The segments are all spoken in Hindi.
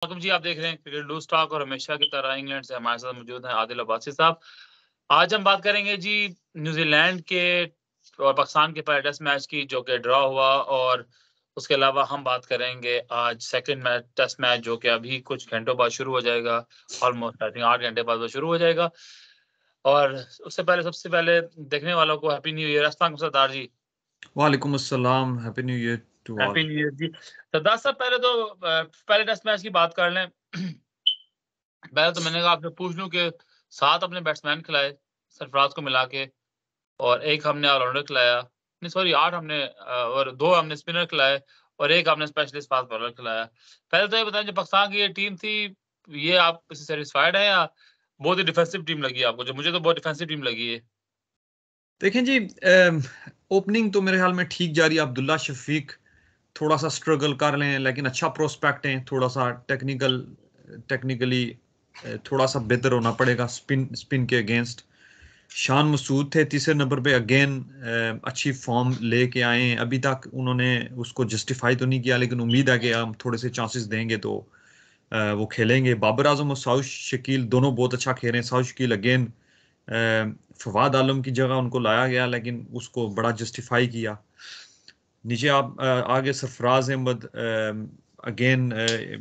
जी, आप देख रहे हैं क्रिकेट लूज टॉक और हमेशा की तरह इंग्लैंड से हमारे साथ मौजूद हैं आदिल अब्बासी साहब। आज हम बात करेंगे जी न्यूजीलैंड के और पाकिस्तान के पहले टेस्ट मैच की जो कि ड्रॉ हुआ, और उसके अलावा हम बात करेंगे आज सेकंड मैच टेस्ट मैच जो कि अभी कुछ घंटों बाद शुरू हो जाएगा। ऑलमोस्ट आई थिंक 8 घंटे बाद वो शुरू हो जाएगा। और उससे पहले सबसे पहले देखने वालों को हैप्पी न्यू ईयर। अस्सलाम सरदार जी। वालेकुम अस्सलाम, happy new year to happy all. New year जी। सरदार साहब, पहले तो पहले टेस्ट मैच की बात कर लें। पहले तो मैंने कहा आपसे पूछ लूं कि 7 अपने बैट्समैन खिलाए सरफराज को मिला के, और 1 हमने ऑलराउंडर खिलाया, नहीं सॉरी 8 हमने और 2 हमने स्पिनर खिलाए, और 1 हमने स्पेशलिस्ट फास्ट बॉलर खिलाया। पहले तो ये बताएं, जो पाकिस्तान की ये टीम थी, ये आप इससे सैटिस्फाइड हैं या बहुत ही डिफेंसिव टीम लगी आपको? जो मुझे तो बहुत डिफेंसिव टीम लगी है। देखें जी, ओपनिंग तो मेरे ख्याल में ठीक जा रही है। अब्दुल्ला शफीक थोड़ा सा स्ट्रगल कर रहे हैं, लेकिन अच्छा प्रोस्पेक्ट है। थोड़ा सा टेक्निकली थोड़ा सा बेहतर होना पड़ेगा स्पिन के अगेंस्ट। शान मसूद थे तीसरे नंबर पे, अगेन अच्छी फॉर्म लेके आए हैं। अभी तक उन्होंने उसको जस्टिफाई तो नहीं किया, लेकिन उम्मीद है कि हम थोड़े से चांसेस देंगे तो वो खेलेंगे। बाबर आजम और साउथ शकील दोनों बहुत अच्छा खेल रहे हैं। साउथ शकील अगेन फवाद आलम की जगह उनको लाया गया, लेकिन उसको बड़ा जस्टिफाई किया। नीचे आप आगे सरफराज अहमद अगेन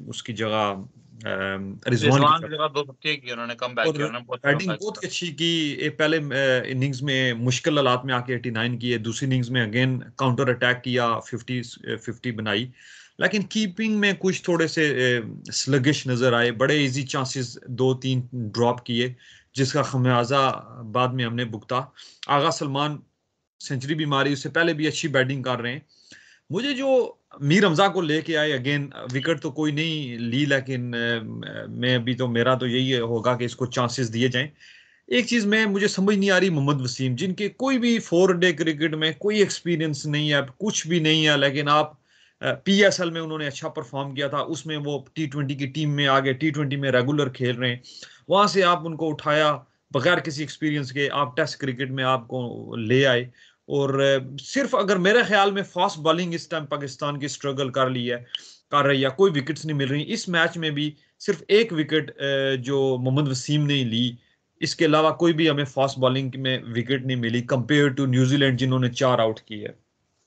उसकी जगह रिजवान की रिजवान की जगह, जगह 2 छक्के की उन्होंने कम बैक और किया, उन्होंने बहुत अच्छा बैटिंग कमबैक बहुत किया। ही अच्छी की। ये पहले इनिंग्स में मुश्किल हालात में आके 89 किए, दूसरी इनिंग्स में अगेन काउंटर अटैक किया, 50 बनाई। लेकिन कीपिंग में कुछ थोड़े से स्लगिश नजर आए। बड़े इजी चांसेस 2-3 ड्रॉप किए, जिसका खमियाजा बाद में हमने भुगता। आगा सलमान सेंचुरी भी मारी, उससे पहले भी अच्छी बैटिंग कर रहे हैं। मुझे जो मीर हमजा को लेके आए, अगेन विकेट तो कोई नहीं ली, लेकिन मैं अभी तो मेरा तो यही होगा कि इसको चांसेस दिए जाएं। एक चीज में मुझे समझ नहीं आ रही, मोहम्मद वसीम जिनके कोई भी 4 डे क्रिकेट में कोई एक्सपीरियंस नहीं है, कुछ भी नहीं है, लेकिन आप पीएसएल में उन्होंने अच्छा परफॉर्म किया था, उसमें वो T20 की टीम में आ गए, T20 में रेगुलर खेल रहे हैं। वहां से आप उनको उठाया बगैर किसी एक्सपीरियंस के, आप टेस्ट क्रिकेट में आपको ले आए। और सिर्फ अगर मेरे ख्याल में फास्ट बॉलिंग इस टाइम पाकिस्तान की स्ट्रगल कर रही है, कोई विकेट्स नहीं मिल रही इस मैच में भी। सिर्फ एक विकेट जो मोहम्मद वसीम ने ली, इसके अलावा कोई भी हमें फास्ट बॉलिंग में विकेट नहीं मिली कंपेयर टू न्यूजीलैंड जिन्होंने 4 आउट किए।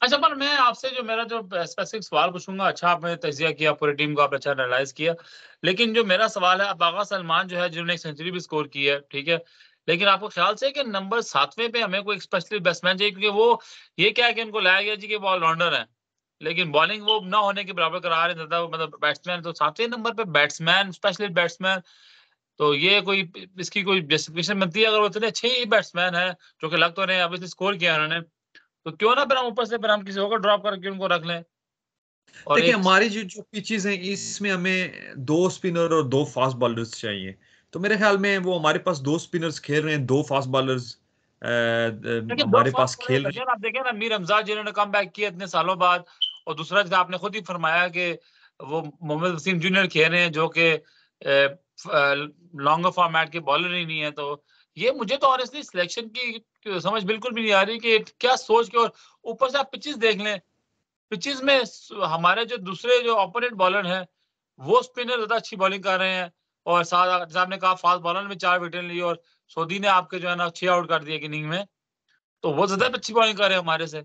अच्छा, पर मैं आपसे जो मेरा जो स्पेसिफिक सवाल पूछूंगा, अच्छा आपने तजिया किया, पूरी टीम को आपने अच्छा एनालाइज किया, लेकिन जो मेरा सवाल है, अब आगा सलमान जो है जिन्होंने एक सेंचुरी भी स्कोर की है, ठीक है, लेकिन आपको ख्याल से कि नंबर 7वें पे हमें कोई स्पेशलिस्ट बैट्समैन चाहिए? क्योंकि वो ये क्या है कि उनको लाया गया जी कि वो ऑलराउंडर है, लेकिन बॉलिंग वो ना होने के बराबर करा रहे थे, मतलब बैट्समैन तो 7वें नंबर पे बैट्समैन, स्पेशलिस्ट बैट्समैन, तो ये कोई इसकी कोई जस्टिफिकेशन बनती है? अगर वो इतने अच्छे ही बैट्समैन है जो कि लग तो रहे हैं, अभी स्कोर किया उन्होंने, तो क्यों ना फिर हम ऊपर से फिर हम किसी और को ड्रॉप करके उनको रख लें? और देखिए, एक हमारी जो जो पिचेस हैं, इसमें हमें 2 स्पिनर और 2 फास्ट बॉलर्स चाहिए। तो मेरे ख्याल में वो हमारे पास 2 स्पिनर्स खेल रहे हैं, 2 फास्ट बॉलर्स लेकिन दो हमारे फास्ट पास बॉलर खेल रहे लगे ना, आप देखें ना, मीर हमजा जिन्होंने कम बैक किया इतने सालों बाद, और दूसरा जैसे आपने खुद ही फरमाया कि वो मोहम्मद वसीम जूनियर खेल रहे हैं जो कि लॉन्गर फॉर्मेट के बॉलर ही नहीं है। तो ये मुझे तो ऑनेस्टली सिलेक्शन की समझ बिल्कुल भी नहीं आ रही कि क्या सोच के, और ऊपर से आप पिचेस देख लें, पिचेस में हमारे जो दूसरे जो ओपोनेंट बॉलर हैं, वो स्पिनर ज्यादा अच्छी बॉलिंग कर रहे हैं, और साथ जैसे आपने कहा फास्ट बॉलर में 4 विकेट ली, और सऊदी ने आपके जो है ना 6 आउट कर दिए एक इनिंग में, तो वो ज्यादा अच्छी बॉलिंग कर रहे हैं हमारे से।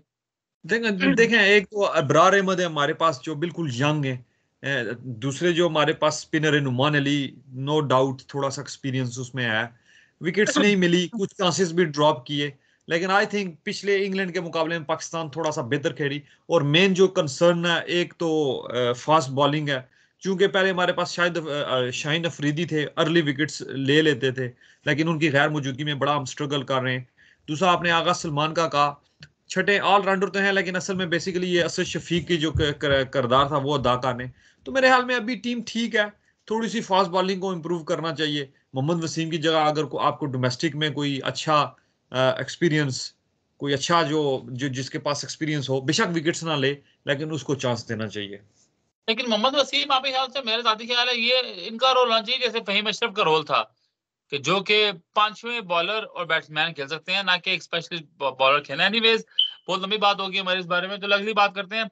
देखें देखें, एक तो अबरार अहमद है हमारे पास जो बिल्कुल यंग है। दूसरे जो हमारे पास स्पिनर है नुमान अली, नो डाउट थोड़ा सा एक्सपीरियंस उसमें है। विकेट्स नहीं मिली, कुछ चांसेस भी ड्रॉप किए, लेकिन आई थिंक पिछले इंग्लैंड के मुकाबले में पाकिस्तान थोड़ा सा बेहतर खेली। और मेन जो कंसर्न है, एक तो फास्ट बॉलिंग है। क्योंकि पहले हमारे पास शायद शाहीन अफरीदी थे, अर्ली विकेट्स ले लेते थे, लेकिन उनकी गैर मौजूदगी में बड़ा हम स्ट्रगल कर रहे हैं। दूसरा, आपने आगा सलमान का कहा, छठे ऑलराउंडर तो हैं, लेकिन असल में बेसिकली ये असद शफीक की जो करदार था वो अदा करने। तो मेरे ख्याल में अभी टीम ठीक है। थोड़ी सी फास्ट बॉलिंग को इम्प्रूव करना चाहिए। मोहम्मद वसीम की जगह अगर आपको डोमेस्टिक में कोई अच्छा एक्सपीरियंस, कोई अच्छा जो जो जिसके पास एक्सपीरियंस हो, बेशक विकेट्स ना ले, लेकिन उसको चांस देना चाहिए। लेकिन मोहम्मद वसीम, आपके ख्याल से, मेरे साथी ख्याल है, ये इनका रोल होना चाहिए जैसे फहीम अशरफ का रोल था, कि जो कि 5वें बॉलर और बैट्समैन खेल सकते हैं, ना कि एक स्पेशलिस्ट बॉलर खेलना। एनीवेज, बहुत लंबी बात होगी हमारी इस बारे में, तो अगली बात करते हैं।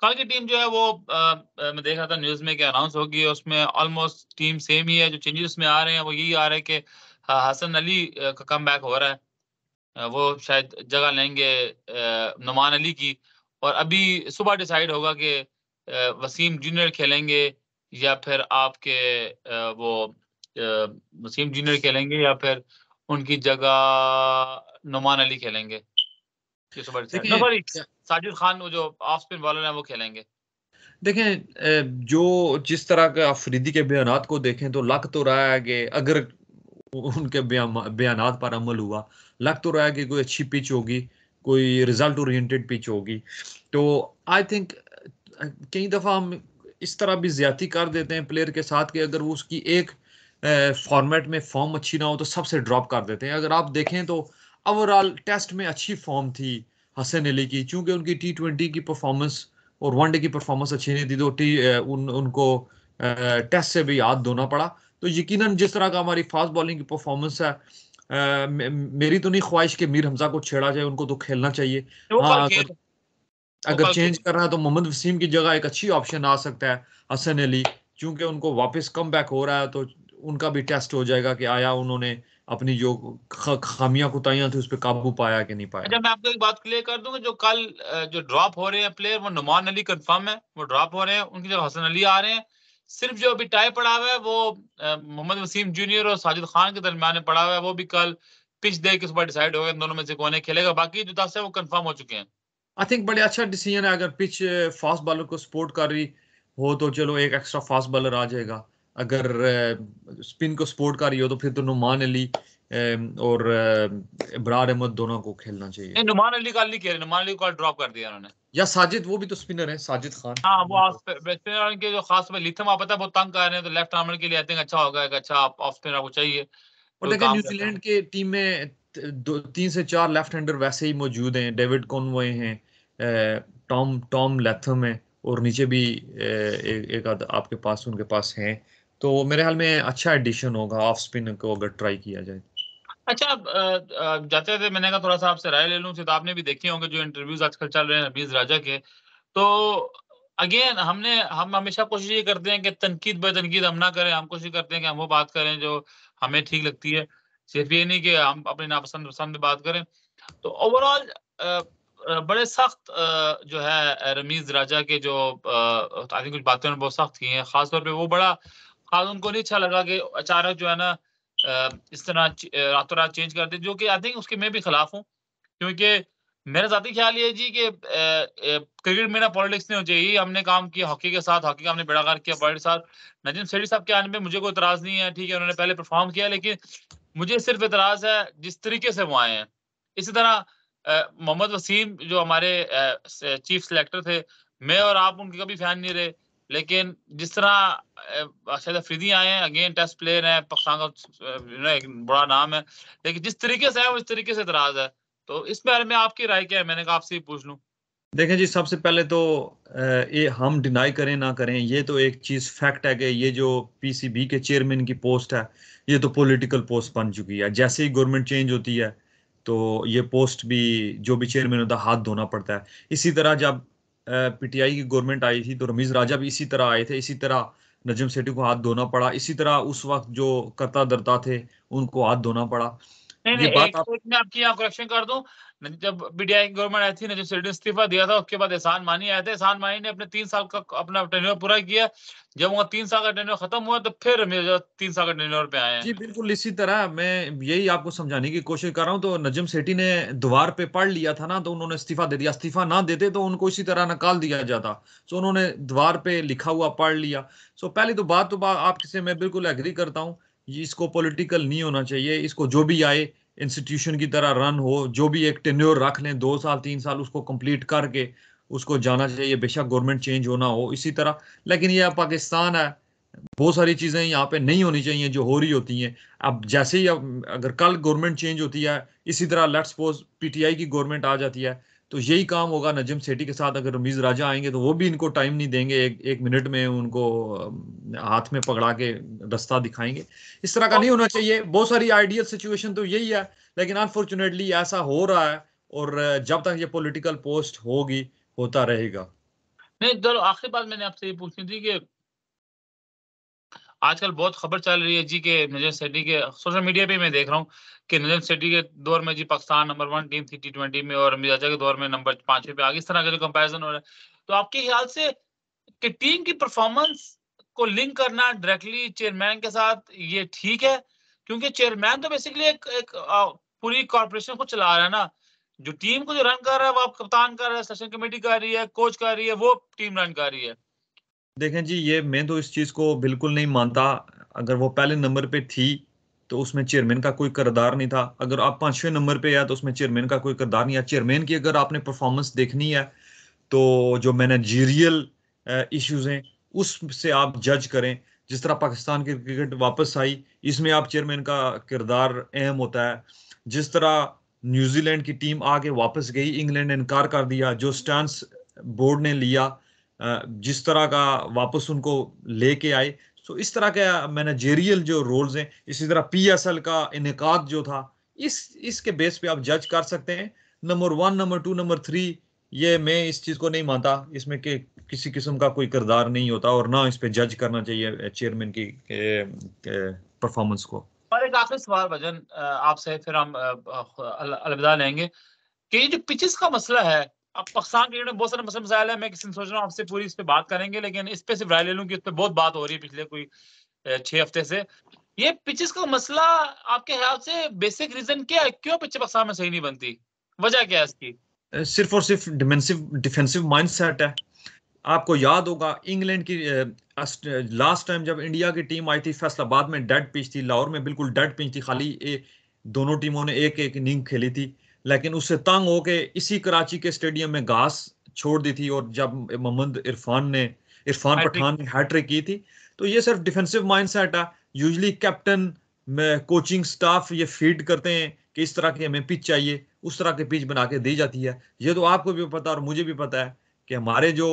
कल की टीम जो है वो मैं देख रहा था न्यूज में कि अनाउंस होगी, उसमें ऑलमोस्ट टीम सेम ही है। जो चेंजेस में आ रहे हैं वो यही आ रहे हैं कि हसन अली का कम बैक हो रहा है, वो शायद जगह लेंगे नुमान अली की। और अभी सुबह डिसाइड होगा कि वसीम जूनियर खेलेंगे या फिर आपके वसीम जूनियर खेलेंगे या फिर उनकी जगह नुमान अली खेलेंगे। ये सुबह डिसाइड, नो सॉरी, देखें साजिद खान वो जो ऑफ स्पिन बॉलर है वो खेलेंगे। देखें जो जिस तरह का अफरीदी के बयानात को देखें तो लग तो रहा है कि अगर उनके बयानात पर अमल हुआ, लग तो रहा है कि कोई अच्छी पिच होगी, कोई रिजल्ट ओरिएंटेड पिच होगी। तो आई थिंक कई दफ़ा हम इस तरह भी ज्यादती कर देते हैं प्लेयर के साथ कि अगर वो उसकी एक फॉर्मेट में फॉर्म अच्छी ना हो तो सबसे ड्रॉप कर देते हैं। अगर आप देखें तो ओवरऑल टेस्ट में अच्छी फॉर्म थी हसन अली की, चूंकि उनकी T20 की परफॉर्मेंस और वनडे की परफॉर्मेंस अच्छी नहीं थी तो उनको टेस्ट से भी याद धोना पड़ा। तो यकीनन जिस तरह का हमारी फास्ट बॉलिंग की परफॉर्मेंस है, मेरी तो नहीं ख्वाहिश कि मीर हमजा को छेड़ा जाए, उनको तो खेलना चाहिए। वो कल हाँ, खेल अगर वो अगर कल चेंज खेल करना है तो मोहम्मद वसीम की जगह एक अच्छी ऑप्शन आ सकता है हसन अली, क्योंकि उनको वापस कम बैक हो रहा है तो उनका भी टेस्ट हो जाएगा कि आया उन्होंने अपनी जो खामियां कुताइयां थी उस पर काबू पाया कि नहीं पाया। अच्छा, मैं आपको एक बात क्लियर कर दूं कि जो कल जो ड्रॉप हो रहे हैं प्लेयर, वो नुमान अली कंफर्म है, वो ड्रॉप हो रहे हैं, उनकी जगह हसन अली आ रहे हैं। सिर्फ जो अभी टाई पड़ा हुआ है वो मोहम्मद वसीम जूनियर और साजिद खान के दरमियान में पड़ा हुआ है, वो भी कल पिच दे के उस पर डिसाइड होगा इन दोनों में से कौन खेलेगा। बाकी जो 10 है वो कंफर्म हो चुके हैं। आई थिंक बड़े अच्छा डिसीजन है। अगर पिच फास्ट बॉलर को सपोर्ट कर रही हो तो चलो एक एक्स्ट्रा फास्ट बॉलर आ जाएगा, अगर स्पिन को सपोर्ट कर रही हो तो फिर तो नुमान अली और इब्रार अहमद दोनों को खेलना चाहिए। नहीं, नुमान अली कल नहीं खेले, नुमान अली को कल ड्रॉप कर दिया उन्होंने। या साजिद, वो भी तो स्पिनर है साजिद खान। हाँ, वो ऑफ स्पिनर के जो खास में लिथम आप पता है बहुत तंग कर रहे हैं, तो लेफ्ट आर्मर के लिए आई थिंक अच्छा होगा, एक अच्छा ऑफ स्पिनर आपको चाहिए और जो देखें काम करता है। न्यूजीलैंड के टीम में 3 से 4 लेफ्ट हैंडर वैसे ही मौजूद हैं। डेविड कॉनवे हैं, टॉम टॉम लैथम है, और नीचे भी एक आध आपके पास उनके पास हैं। तो मेरे ख्याल में अच्छा एडिशन होगा ऑफ स्पिन को अगर ट्राई किया जाए। अच्छा, जाते थे मैंने कहा थोड़ा सा आपसे राय ले लूं, तो आपने भी देखे होंगे जो इंटरव्यूज आजकल चल रहे हैं रमीज राजा के। तो अगेन हम हमेशा कोशिश ये करते हैं कि तनकीद ब तनकीद हम ना करें, हम कोशिश करते हैं कि हम वो बात करें जो हमें ठीक लगती है, सिर्फ ये नहीं कि हम अपने नापसंद पसंद पे बात करें। तो ओवरऑल बड़े सख्त जो है रमीज राजा के जो आई थिंक कुछ बातें उन्होंने बहुत सख्त की हैं, खासतौर पे वो बड़ा खास उनको नहीं अच्छा लगा कि अचानक जो है ना इस तरह रातों रात चेंज कर दी, जो कि आई थिंक उसके मैं भी खिलाफ हूँ। क्योंकि मेरा ज़ाती ख्याल ये है जी कि क्रिकेट में ना पॉलिटिक्स नहीं होनी चाहिए। हमने काम किया हॉकी के साथ, हॉकी का हमने बेड़ागर किया पॉलिटिक्स के साथ। नजीम सेठी साहब के आने पे मुझे कोई इतराज़ नहीं है, ठीक है, उन्होंने पहले परफॉर्म किया, लेकिन मुझे सिर्फ इतराज़ है जिस तरीके से वो आए हैं। इसी तरह मोहम्मद वसीम जो हमारे चीफ सिलेक्टर थे, मैं और आप उनके कभी फैन नहीं रहे, लेकिन जिस तरह शाहिद अफरीदी आए हैं, अगेन टेस्ट प्लेयर हैं, पाकिस्तान का एक बड़ा नाम है, लेकिन जिस तरीके से है वो इस तरीके से इतराज़ है। तो इस बारे में आपकी राय क्या है? मैंने कहा आपसे ही पूछ लूं। देखें जी, सबसे पहले तो ये हम डिनाई करें ना करें, ये तो एक चीज फैक्ट है कि ये जो PCB के चेयरमैन की पोस्ट है ये तो पॉलिटिकल पोस्ट बन चुकी है। जैसे ही गवर्नमेंट चेंज होती है तो ये पोस्ट भी, जो भी चेयरमैन होता है, हाथ धोना पड़ता है। इसी तरह जब PTI की गवर्नमेंट आई थी तो रमीज राजा भी इसी तरह आए थे, इसी तरह नजम सेठी को हाथ धोना पड़ा, इसी तरह उस वक्त जो कर्ता धर्ता थे उनको हाथ धोना पड़ा। नहीं नहीं, ये बात एक आप एक मैं आपकी यहाँ करेक्शन कर दूं। जब बीडीआई की गवर्नमेंट आई थी ना, जब सेठी ने इस्तीफा दिया था, उसके बाद एहसान मानी आए थे। एहसान मानी ने अपने 3 साल का अपना टेन्योर पूरा किया। जब उनका 3 साल का टेन्योर खत्म हुआ तो फिर मेरे 3 साल का टेन्योर पे आए हैं। जी बिल्कुल, इसी तरह मैं यही आपको समझाने की कोशिश कर रहा हूं। तो नजम सेठी ने द्वार पे पढ़ लिया था ना, तो उन्होंने इस्तीफा दे दिया। इस्तीफा ना देते तो उनको इसी तरह निकाल दिया जाता। सो उन्होंने द्वार पे लिखा हुआ पढ़ लिया। सो पहली तो बात आपसे मैं बिल्कुल एग्री करता हूँ, ये इसको पॉलिटिकल नहीं होना चाहिए। इसको जो भी आए इंस्टीट्यूशन की तरह रन हो, जो भी एक टेन्योर रख लें 2 साल 3 साल, उसको कंप्लीट करके उसको जाना चाहिए, बेशक गवर्नमेंट चेंज होना हो इसी तरह। लेकिन ये पाकिस्तान है, बहुत सारी चीजें यहाँ पे नहीं होनी चाहिए जो हो रही होती हैं। अब जैसे ही अगर कल गवर्नमेंट चेंज होती है, इसी तरह लेट्स सपोज PTI की गवर्नमेंट आ जाती है, तो यही काम होगा नजम सेठी के साथ। अगर रमीज राजा आएंगे तो वो भी इनको टाइम नहीं देंगे, एक मिनट में उनको हाथ में पकड़ा के रास्ता दिखाएंगे। इस तरह का नहीं होना चाहिए। बहुत सारी आइडियल सिचुएशन तो यही है, लेकिन अनफॉर्चुनेटली ऐसा हो रहा है, और जब तक ये पॉलिटिकल पोस्ट होगी होता रहेगा। नहीं, चलो आखिरी बात मैंने आपसे ये पूछनी थी कि आजकल बहुत खबर चल रही है जी कि नजम सेठी के सोशल मीडिया पे मैं देख रहा हूँ कि नजम सेठी के दौर में जी पाकिस्तान नंबर 1 टीम थी T20 में और मिर्जा के दौर में नंबर 5वें पे आ गई। इस तरह का जो कंपैरिजन हो रहा है, तो आपके ख्याल से कि टीम की परफॉर्मेंस को लिंक करना डायरेक्टली चेयरमैन के साथ ये ठीक है? क्योंकि चेयरमैन तो बेसिकली एक पूरी कॉर्पोरेशन को चला रहा है ना। जो टीम को जो रन कर रहा है वो आप कप्तान कर रहा है, सेशन कमेटी कर रही है, कोच कर रही है, वो टीम रन कर रही है। देखें जी, ये मैं तो इस चीज़ को बिल्कुल नहीं मानता। अगर वो पहले नंबर पे थी तो उसमें चेयरमैन का कोई किरदार नहीं था। अगर आप 5वें नंबर पे है तो उसमें चेयरमैन का कोई किरदार नहीं है। चेयरमैन की अगर आपने परफॉर्मेंस देखनी है तो जो मैनेजीरियल इश्यूज हैं उससे आप जज करें। जिस तरह पाकिस्तान की क्रिकेट वापस आई, इसमें आप चेयरमैन का किरदार अहम होता है। जिस तरह न्यूजीलैंड की टीम आके वापस गई, इंग्लैंड ने इनकार कर दिया, जो स्टांस बोर्ड ने लिया, जिस तरह का वापस उनको लेके आए, तो इस तरह के मैनेजेरियल जो रोल्स हैं, इसी तरह पीएसएल का इनेकाद जो था, इसके बेस पे आप जज कर सकते हैं। नंबर 1, नंबर 2, नंबर 3, ये मैं इस चीज को नहीं मानता इसमें कि किसी किस्म का कोई किरदार नहीं होता, और ना इस पे जज करना चाहिए चेयरमैन की परफॉर्मेंस को। और एक आखिरी सवाल भजन आपसे, फिर हम अलविदा लेंगे कि ये जो पिचेस का मसला है, अब पाकिस्तान क्रिकेट में बहुत सारे मसले मसाइल है। मैं किसी सोच रहा हूँ आपसे पूरी इस पे बात करेंगे, लेकिन इस पे सिर्फ राय ले लूं कि इस पे बहुत बात हो रही है पिछले कोई 6 हफ्ते से। ये पिचेस का मसला आपके ख्याल से बेसिक रीजन क्या है? क्यों पिच पाकिस्तान में सही नहीं बनती? वजह क्या है इसकी? सिर्फ और सिर्फ डिफेंसिव माइंडसेट है। आपको याद होगा इंग्लैंड की लास्ट टाइम जब इंडिया की टीम आई थी, फैसलाबाद में डेड पिच थी, लाहौर में बिल्कुल डेड पिच थी, खाली दोनों टीमों ने एक एक इनिंग खेली थी। लेकिन उससे तंग होके इसी कराची के स्टेडियम में घास छोड़ दी थी, और जब मोहम्मद इरफान हैट्रिक। पठान ने हैट्रिक की थी। तो ये सिर्फ डिफेंसिव माइंडसेट है। यूजली कैप्टन में कोचिंग स्टाफ ये फीड करते हैं कि इस तरह की हमें पिच चाहिए, उस तरह की पिच बना के दी जाती है। ये तो आपको भी पता और मुझे भी पता है कि हमारे जो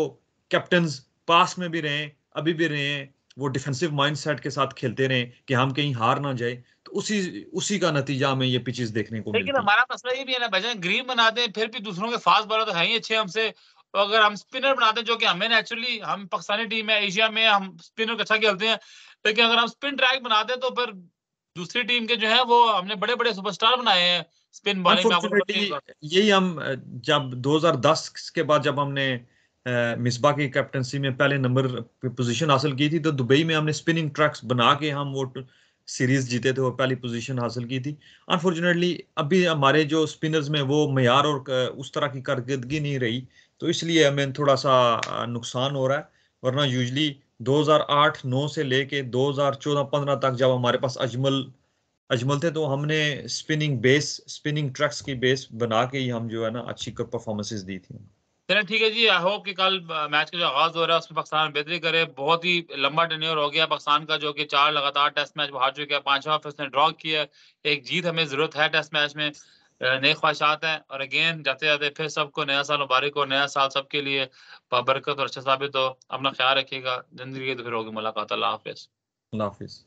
कैप्टन्स पास में भी रहे, अभी भी रहे हैं, वो डिफेंसिव माइंडसेट के साथ खेलते रहे कि हम कहीं हार ना जाए। तो उसी उसी का नतीजा हमें ये पिचेस देखने को लेकिन मिलती हमारा मसला ये भी है ना भजन, ग्रीन बनाते हैं फिर भी दूसरों के फास्ट बॉलर तो है ही अच्छे हमसे। तो अगर हम स्पिनर बनाते हैं, जो कि हमें नेचुरली, हम पाकिस्तानी टीम है, एशिया में हम स्पिनर अच्छा खेलते हैं, लेकिन अगर हम स्पिन ट्रैक बनाते हैं तो फिर दूसरी टीम के जो है वो हमने बड़े बड़े सुपरस्टार बनाए हैं स्पिन बॉलिंग में, आपको तो पता ही अनफॉर्चुनेटली होगा। यही हम जब 2010 के बाद जब हमने मिसबा की कैप्टनसी में पहले नंबर पे पोजीशन हासिल की थी, तो दुबई में हमने स्पिनिंग ट्रैक्स बना के हम वो सीरीज जीते थे और पहली पोजीशन हासिल की थी। अनफॉर्चुनेटली अभी हमारे जो स्पिनर्स में वो मयार और उस तरह की कारकर्दगी नहीं रही, तो इसलिए हमें थोड़ा सा नुकसान हो रहा है। वरना यूजली 2008-9 से लेके 2014-15 तक जब हमारे पास अजमल अजमल थे, तो हमने स्पिनिंग ट्रक्स की बेस बना के ही हम जो है ना अच्छी परफॉर्मेंसेस दी थी। चलिए ठीक है जी, आई होप कि कल मैच का जो आगाज हो रहा है उसमें पाकिस्तान बेहतरी करे। बहुत ही लंबा टेन्योर हो गया पाकिस्तान का, जो कि 4 लगातार टेस्ट मैच वो हार चुके हैं, 5वां फिर उसने ड्रॉ किया है। एक जीत हमें जरूरत है टेस्ट मैच में। नई ख्वाहिशात हैं, और अगेन जाते जाते फिर सबको नया साल मुबारक हो। नया साल सबके लिए बरकत और अच्छा साबित हो। अपना ख्याल रखिएगा। जिंदगी तो फिर होगी मुलाकात। अल्लाह हाफिज। अल्लाह हाफिज।